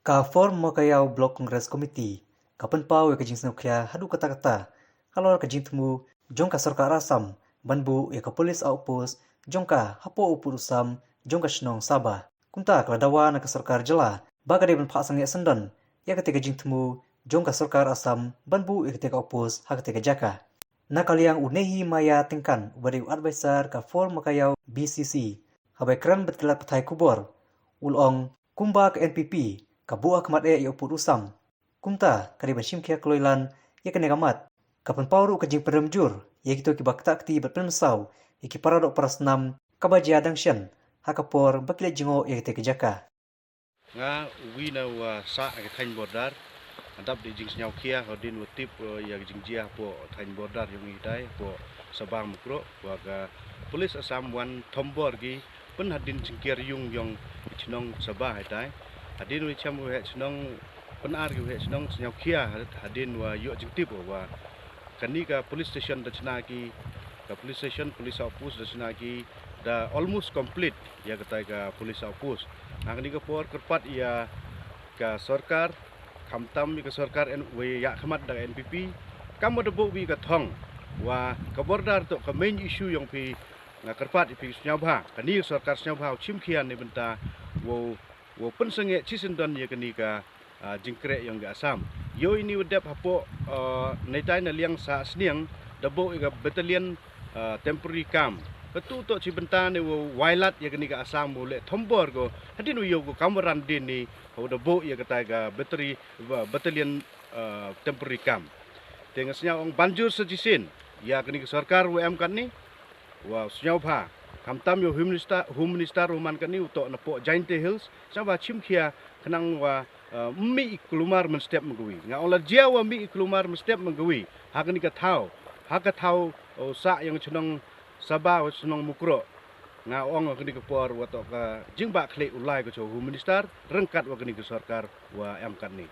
Ka form mo kayau Blok Kongres Komiti, kapan pau ya kajing senukya hadu kata-kata, kalau kajing temu jongka sarkar Asam, banbu ya ka polis outpost, jongka hapo upur usam, jongka shnong Sabah. Kumta keladawa na ka sarkar jela, baga de ban pasang ya sendan, ya ketika kajing temu jongka sarkar Asam, banbu ya ketika outpost ha ketika jaka. Na kaliang unehi maya tingkan, ubari advisor ka form mo kayau BCC, habai kran betkilat patai kubor, ulong kumba ke NPP, kabuah kemat ya upur usam. Kumta kariban shimkia kloilan ya kene gamat. Kapan pauru kajing peremjur, ya kito kibak takti berpensau, ya ki paradok parasnam kabaja dangshan, hakapor bakile jingo ya kite kejaka. Nga wina wa sa ke thain bordar adap di jing nyau kia hodin wutip ya jing jia po thain bordar yung idai po sabang mukro wa ga polis asam wan thombor gi pen hadin jingkir yung yong chnong sabah idai hadin wi cham we chnong pen ar gi we chnong nyau kia hadin wa yo jing tip wa kanika police station da chna ki ka police station police outpost da chna ki da almost complete ya kata ka police outpost angni ka por kerpat ya ka sarkar kamtam ka sarkar en we ya khamat da NPP kam da bo wi ka thong wa ka bordar to ka main issue yang pi nga kerpat pi snyabha kani sarkar snyabha chimkhian ni benta wo pensenge chisendon ya kani ka jingkre yang ga Assam yo ini wedap hapo naitai na liang sa sniang dabo ga battalion temporary camp ketu to cibenta ne wailat ya kani ga Assam boleh thombor go hadin yo go kamaran din ni ho dabo ya kata ga battalion temporary camp tengah senyau ong banjur sejisin ya kani ga sarkar WM kan ni wa senyau pha kamtam yo home minister roman kan ni utok na po Jainte Hills sama chimkhia kenang wa mi kelumar menstep mengui nga ola dia wa mi kelumar menstep mengui hakani ka thau sa yang chnong Sabah wa chnong mukro nga ong kani ka por wa to ka jingba khle ulai ko cho home minister rengkat wa kani ka sarkar wa am kan ni